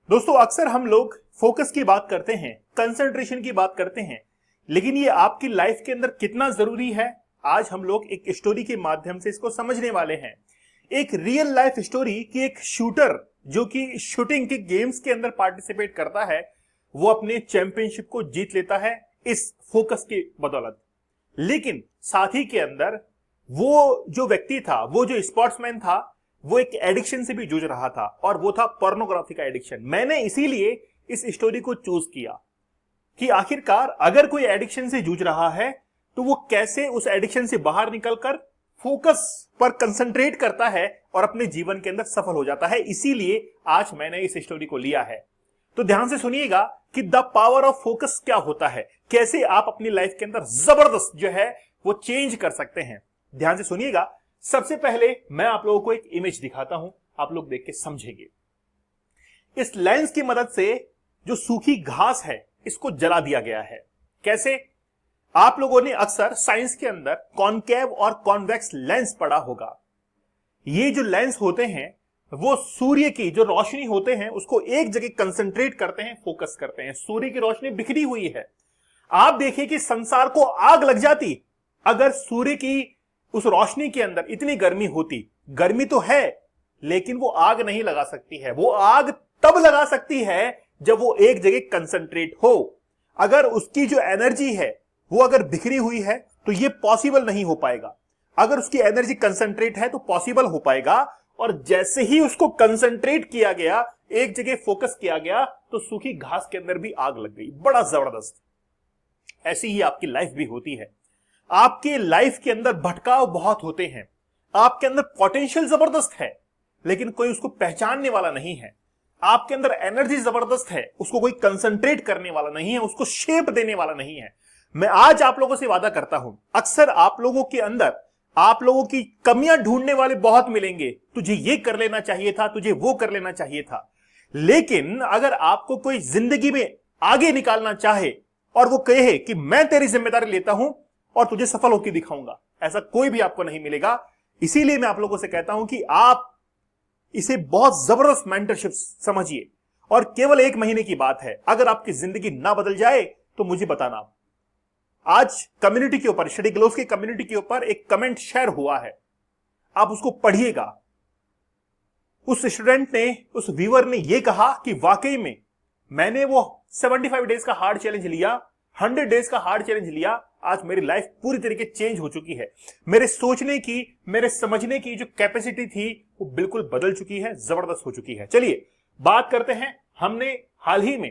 दोस्तों अक्सर हम लोग फोकस की बात करते हैं, कंसंट्रेशन की बात करते हैं, लेकिन ये आपकी लाइफ के अंदर कितना जरूरी है, आज हम लोग एक स्टोरी के माध्यम से इसको समझने वाले हैं। एक रियल लाइफ स्टोरी की एक शूटर जो कि शूटिंग के गेम्स के अंदर पार्टिसिपेट करता है, वो अपने चैंपियनशिप को जीत लेता है इस फोकस की बदौलत। लेकिन साथ ही के अंदर वो जो व्यक्ति था, वो जो स्पोर्ट्समैन था, वो एक एडिक्शन से भी जूझ रहा था और वो था पोर्नोग्राफी का एडिक्शन। मैंने इसीलिए इस स्टोरी को चूज किया कि आखिरकार अगर कोई एडिक्शन से जूझ रहा है तो वो कैसे उस एडिक्शन से बाहर निकलकर फोकस पर कंसंट्रेट करता है और अपने जीवन के अंदर सफल हो जाता है। इसीलिए आज मैंने इस स्टोरी को लिया है। तो ध्यान से सुनिएगा कि द पावर ऑफ फोकस क्या होता है, कैसे आप अपनी लाइफ के अंदर जबरदस्त जो है वो चेंज कर सकते हैं। ध्यान से सुनिएगा। सबसे पहले मैं आप लोगों को एक इमेज दिखाता हूं, आप लोग देख के समझेंगे। इस लेंस की मदद से जो सूखी घास है इसको जला दिया गया है। कैसे? आप लोगों ने अक्सर साइंस के अंदर कॉनकेव और कॉन्वेक्स लेंस पढ़ा होगा। ये जो लेंस होते हैं वो सूर्य की जो रोशनी होते हैं उसको एक जगह कंसंट्रेट करते हैं, फोकस करते हैं। सूर्य की रोशनी बिखरी हुई है। आप देखिए कि संसार को आग लग जाती अगर सूर्य की उस रोशनी के अंदर इतनी गर्मी होती। गर्मी तो है लेकिन वो आग नहीं लगा सकती है। वो आग तब लगा सकती है जब वो एक जगह कंसंट्रेट हो। अगर उसकी जो एनर्जी है वो अगर बिखरी हुई है तो ये पॉसिबल नहीं हो पाएगा। अगर उसकी एनर्जी कंसंट्रेट है तो पॉसिबल हो पाएगा। और जैसे ही उसको कंसंट्रेट किया गया, एक जगह फोकस किया गया, तो सूखी घास के अंदर भी आग लग गई। बड़ा जबरदस्त। ऐसी ही आपकी लाइफ भी होती है। आपके लाइफ के अंदर भटकाव बहुत होते हैं। आपके अंदर पोटेंशियल जबरदस्त है लेकिन कोई उसको पहचानने वाला नहीं है। आपके अंदर एनर्जी जबरदस्त है, उसको कोई कंसंट्रेट करने वाला नहीं है, उसको शेप देने वाला नहीं है। मैं आज आप लोगों से वादा करता हूं, अक्सर आप लोगों के अंदर आप लोगों की कमियां ढूंढने वाले बहुत मिलेंगे। तुझे ये कर लेना चाहिए था, तुझे वो कर लेना चाहिए था। लेकिन अगर आपको कोई जिंदगी में आगे निकालना चाहे और वो कहे कि मैं तेरी जिम्मेदारी लेता हूं और तुझे सफल होकर दिखाऊंगा, ऐसा कोई भी आपको नहीं मिलेगा। इसीलिए मैं आप लोगों से कहता हूं कि आप इसे बहुत जबरदस्त मेंटरशिप समझिए। और केवल 1 महीने की बात है। अगर आपकी जिंदगी ना बदल जाए तो मुझे बताना। आज कम्युनिटी के ऊपर, स्टडी ग्लोव्स की कम्युनिटी के ऊपर एक कमेंट शेयर हुआ है, आप उसको पढ़िएगा। उस स्टूडेंट ने, उस व्यूअर ने यह कहा कि वाकई में मैंने वो 75 डेज का हार्ड चैलेंज लिया, 100 डेज का हार्ड चैलेंज लिया, आज मेरी लाइफ पूरी तरीके चेंज हो चुकी है। मेरे सोचने की, मेरे समझने की जो कैपेसिटी थी वो बिल्कुल बदल चुकी है, जबरदस्त हो चुकी है। चलिए बात करते हैं। हमने हाल ही में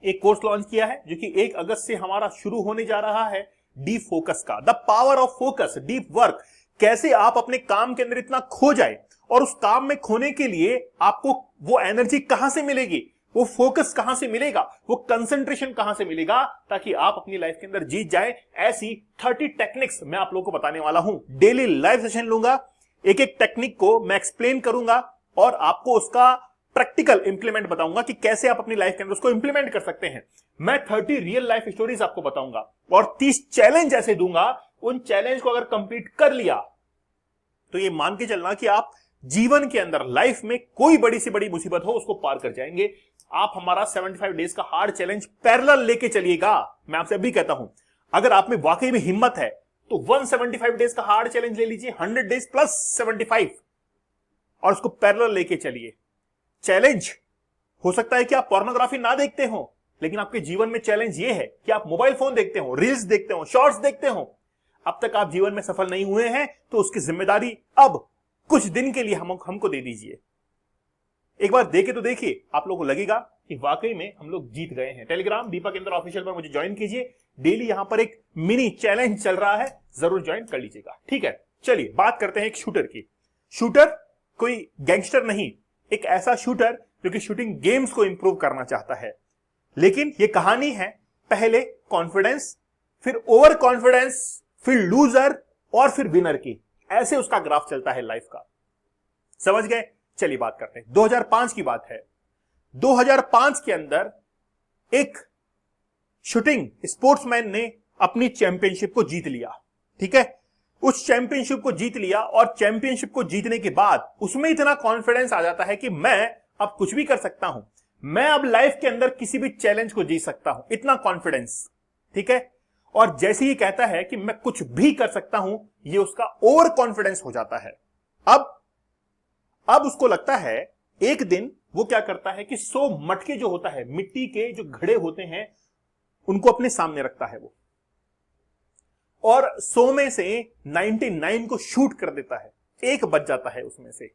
एक कोर्स लॉन्च किया है जो कि 1 अगस्त से हमारा शुरू होने जा रहा है, डीप फोकस का। The power of focus, deep work. कैसे आप अपने काम के अंदर इतना खो जाए और उस काम में खोने के लिए आपको वो एनर्जी कहां से मिलेगी, वो फोकस कहां से मिलेगा, वो कंसंट्रेशन कहां से मिलेगा, ताकि आप अपनी लाइफ के अंदर जीत जाए। ऐसी 30 टेक्निक्स मैं आप लोगों को बताने वाला हूं। डेली लाइव सेशन लूंगा, एक एक टेक्निक को मैं एक्सप्लेन करूंगा और आपको उसका प्रैक्टिकल इंप्लीमेंट बताऊंगा कि कैसे आप अपनी लाइफ के अंदर उसको इंप्लीमेंट कर सकते हैं। मैं 30 रियल लाइफ स्टोरीज आपको बताऊंगा और 30 चैलेंज ऐसे दूंगा। उन चैलेंज को अगर कंप्लीट कर लिया तो ये मान के चलना कि आप जीवन के अंदर, लाइफ में कोई बड़ी से बड़ी मुसीबत हो उसको पार कर जाएंगे। आप हमारा 75 डेज का हार्ड चैलेंज पैरेलल लेके चलिएगा। मैं आपसे अभी कहता हूं, अगर आप में वाकई में हिम्मत है तो 175 डेज का हार्ड चैलेंज ले लीजिए, 100 डेज प्लस 75, और उसको पैरेलल लेके चलिए। चैलेंज हो सकता है कि आप पोर्नोग्राफी ना देखते हो, लेकिन आपके जीवन में चैलेंज ये है कि आप मोबाइल फोन देखते हो, रील्स देखते हो, शॉर्ट्स देखते हो। अब तक आप जीवन में सफल नहीं हुए हैं तो उसकी जिम्मेदारी अब कुछ दिन के लिए हमको दे दीजिए। एक बार देखे तो देखिए, आप लोगों को लगेगा कि वाकई में हम लोग जीत गए हैं। टेलीग्राम दीपक इंद्र ऑफिशियल पर मुझे ज्वाइन कीजिए। डेली यहां पर एक मिनी चैलेंज चल रहा है, जरूर ज्वाइन कर लीजिएगा। ठीक है, चलिए बात करते हैं एक शूटर की। शूटर कोई गैंगस्टर नहीं, एक ऐसा शूटर जो कि शूटिंग गेम्स को इंप्रूव करना चाहता है। लेकिन यह कहानी है पहले कॉन्फिडेंस, फिर ओवर कॉन्फिडेंस, फिर लूजर और फिर विनर की। ऐसे उसका ग्राफ चलता है लाइफ का। समझ गए? चलिए बात करते हैं। 2005 की बात है। 2005 के अंदर एक शूटिंग स्पोर्ट्समैन ने अपनी चैंपियनशिप को जीत लिया। ठीक है, उस चैंपियनशिप को जीत लिया और चैंपियनशिप को जीतने के बाद उसमें इतना कॉन्फिडेंस आ जाता है कि मैं अब कुछ भी कर सकता हूं। मैं अब लाइफ के अंदर किसी भी चैलेंज को जीत सकता हूं, इतना कॉन्फिडेंस। ठीक है, और जैसे ही कहता है कि मैं कुछ भी कर सकता हूं, ये उसका ओवर कॉन्फिडेंस हो जाता है। अब उसको लगता है, एक दिन वो क्या करता है कि 100 मटके जो होता है, मिट्टी के जो घड़े होते हैं, उनको अपने सामने रखता है वो, और 100 में से 99 को शूट कर देता है, एक बच जाता है उसमें से।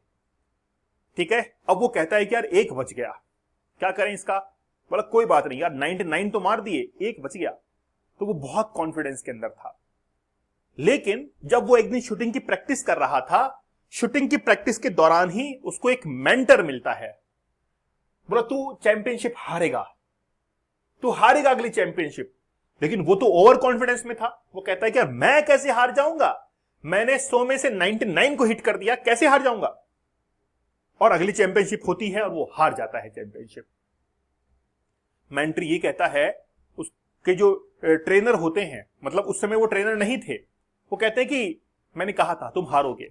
ठीक है, अब वो कहता है कि यार एक बच गया, क्या करें इसका। बोला कोई बात नहीं यार, 99 तो मार दिए, एक बच गया। तो वो बहुत कॉन्फिडेंस के अंदर था। लेकिन जब वो एक दिन शूटिंग की प्रैक्टिस कर रहा था, शूटिंग की प्रैक्टिस के दौरान ही उसको एक मेंटर मिलता है। बोला तू चैंपियनशिप हारेगा, तू हारेगा अगली चैंपियनशिप। लेकिन वो तो ओवर कॉन्फिडेंस में था। वो कहता है कि यार मैं कैसे हार जाऊंगा, मैंने 100 में से 99 को हिट कर दिया, कैसे हार जाऊंगा। और अगली चैंपियनशिप होती है और वो हार जाता है चैंपियनशिप। मेंटर ये कहता है, उसके जो ट्रेनर होते हैं, मतलब उस समय वो ट्रेनर नहीं थे, वो कहते हैं कि मैंने कहा था तुम हारोगे।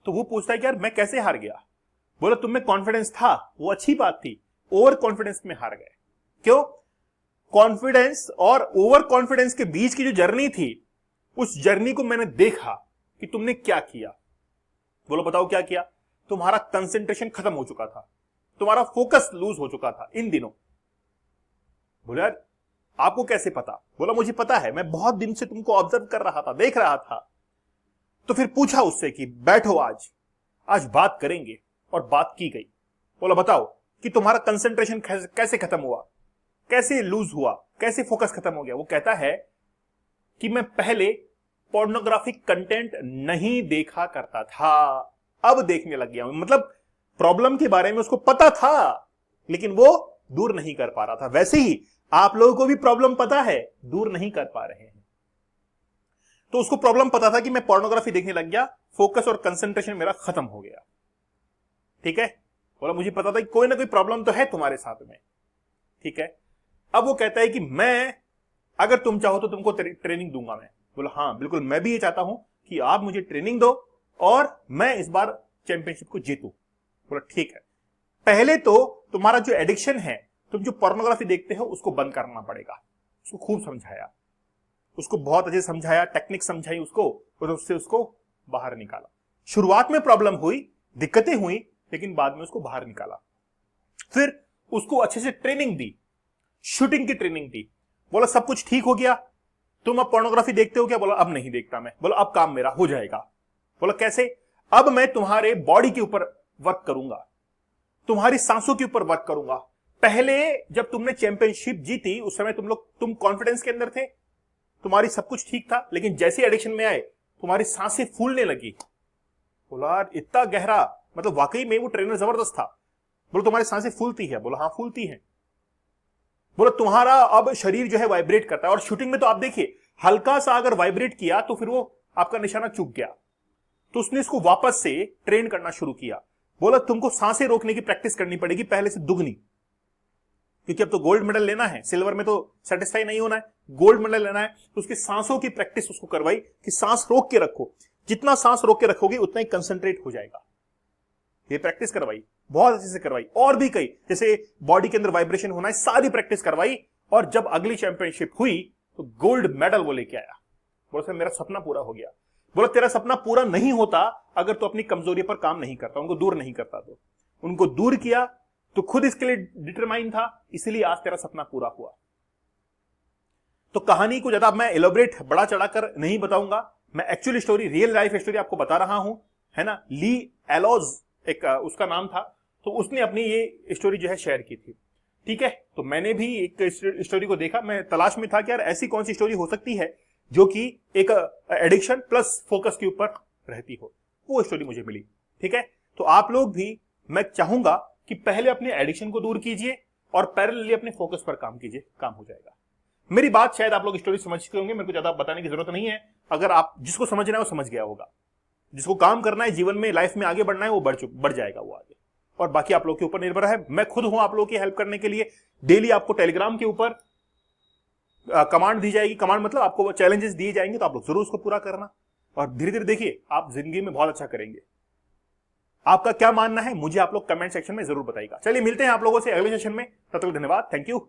तो वो पूछता है कि यार मैं कैसे हार गया। बोला तुम में कॉन्फिडेंस था, वो अच्छी बात थी, ओवर कॉन्फिडेंस में हार गए। क्यों? कॉन्फिडेंस और ओवर कॉन्फिडेंस के बीच की जो जर्नी थी, उस जर्नी को मैंने देखा कि तुमने क्या किया। बोलो बताओ क्या किया। तुम्हारा कंसंट्रेशन खत्म हो चुका था, तुम्हारा फोकस लूज हो चुका था इन दिनों। बोला यार आपको कैसे पता। बोला मुझे पता है, मैं बहुत दिन से तुमको ऑब्जर्व कर रहा था, देख रहा था। तो फिर पूछा उससे कि बैठो आज बात करेंगे, और बात की गई। बोला बताओ कि तुम्हारा कंसंट्रेशन कैसे खत्म हुआ, कैसे लूज हुआ, कैसे फोकस खत्म हो गया। वो कहता है कि मैं पहले पोर्नोग्राफिक कंटेंट नहीं देखा करता था, अब देखने लग गया हूं। मतलब प्रॉब्लम के बारे में उसको पता था, लेकिन वो दूर नहीं कर पा रहा था। वैसे ही आप लोगों को भी प्रॉब्लम पता है, दूर नहीं कर पा रहे हैं। तो उसको प्रॉब्लम पता था कि मैं पोर्नोग्राफी देखने लग गया, फोकस और कंसंट्रेशन मेरा खत्म हो गया। ठीक है, बोला मुझे पता था कि कोई ना कोई प्रॉब्लम तो है तुम्हारे साथ में। ठीक है, अब वो कहता है कि मैं, अगर तुम चाहो तो तुमको ट्रेनिंग दूंगा मैं। बोला हाँ बिल्कुल, मैं भी ये चाहता हूं कि आप मुझे ट्रेनिंग दो और मैं इस बार चैंपियनशिप को जीतूं। बोला ठीक है, पहले तो तुम्हारा जो एडिक्शन है, तुम जो पोर्नोग्राफी देखते हो, उसको बंद करना पड़ेगा। उसको खूब समझाया, उसको बहुत अच्छे समझाया, टेक्निक समझाई उसको, और उससे उसको बाहर निकाला। शुरुआत में प्रॉब्लम हुई, दिक्कतें हुई, लेकिन बाद में उसको बाहर निकाला। फिर उसको अच्छे से ट्रेनिंग दी, शूटिंग की ट्रेनिंग दी। बोला सब कुछ ठीक हो गया, तुम अब पोर्नोग्राफी देखते हो क्या। बोला अब नहीं देखता मैं। बोला अब काम मेरा हो जाएगा। बोला कैसे। अब मैं तुम्हारे बॉडी के ऊपर वर्क करूंगा, तुम्हारी सांसों के ऊपर वर्क करूंगा। पहले जब तुमने चैंपियनशिप जीती, उस समय तुम कॉन्फिडेंस के अंदर थे, तुम्हारी सब कुछ ठीक था, लेकिन जैसे एडिक्शन में आए, तुम्हारी सांसें फूलने लगी। बोला इतना गहरा, मतलब वाकई में वो ट्रेनर जबरदस्त था। बोला तुम्हारी सांसें फूलती है। बोला हाँ फूलती है। बोला तुम्हारा अब शरीर जो है वाइब्रेट करता है, और शूटिंग में तो आप देखिए, हल्का सा अगर वाइब्रेट किया तो फिर वो आपका निशाना चूक गया। तो उसने इसको वापस से ट्रेन करना शुरू किया। बोला तुमको सांसें रोकने की प्रैक्टिस करनी पड़ेगी पहले से दुगनी, क्योंकि अब तो गोल्ड मेडल लेना है, सिल्वर में तो सेटिस्फाई नहीं होना है, गोल्ड मेडल लेना है। तो उसकी सांसों की प्रैक्टिस उसको करवाई कि सांस रोक के रखो, जितना सांस रोक के रखोगे उतना ही कंसंट्रेट हो जाएगा। ये प्रैक्टिस करवाई, बहुत अच्छे से करवाई, और भी कई, जैसे बॉडी के अंदर वाइब्रेशन होना है, सारी प्रैक्टिस करवाई। और जब अगली चैंपियनशिप हुई तो गोल्ड मेडल वो लेके आया। बोला सर मेरा सपना पूरा हो गया। बोला तेरा सपना पूरा नहीं होता अगर तो अपनी कमजोरी पर काम नहीं करता, उनको दूर नहीं करता। तो उनको दूर किया, तो खुद इसके लिए डिटरमाइन था, इसलिए आज तेरा सपना पूरा हुआ। तो कहानी को ज्यादा मैं एलोबरेट बड़ा चढ़ाकर नहीं बताऊंगा, मैं actual story, real life story आपको बता रहा हूं, है ना। ली एलोज एक उसका नाम था, तो उसने अपनी ये स्टोरी जो है शेयर की थी। ठीक है, तो मैंने भी एक स्टोरी को देखा, मैं तलाश में था कि यार ऐसी कौन सी स्टोरी हो सकती है जो कि एक एडिक्शन प्लस फोकस के ऊपर रहती हो। वो स्टोरी मुझे मिली। ठीक है, तो आप लोग भी, मैं चाहूंगा कि पहले अपने एडिक्शन को दूर कीजिए और पैरेलली अपने फोकस पर काम कीजिए, काम हो जाएगा। मेरी बात शायद आप लोग स्टोरी समझ चुके होंगे, मेरे को ज्यादा बताने की जरूरत नहीं है। अगर आप जिसको समझना है वो समझ गया होगा, जिसको काम करना है जीवन में, लाइफ में आगे बढ़ना है, वो बढ़ जाएगा वो आगे। और बाकी आप लोग के ऊपर निर्भर है। मैं खुद हूं आप लोगों की हेल्प करने के लिए। डेली आपको टेलीग्राम के ऊपर कमांड दी जाएगी, कमांड मतलब आपको चैलेंजेस दिए जाएंगे, तो आप लोग जरूर उसको पूरा करना, और धीरे धीरे देखिए आप जिंदगी में बहुत अच्छा करेंगे। आपका क्या मानना है मुझे आप लोग कमेंट सेक्शन में जरूर बताइएगा। चलिए मिलते हैं आप लोगों से अगले सेशन में, तब तक धन्यवाद, थैंक यू।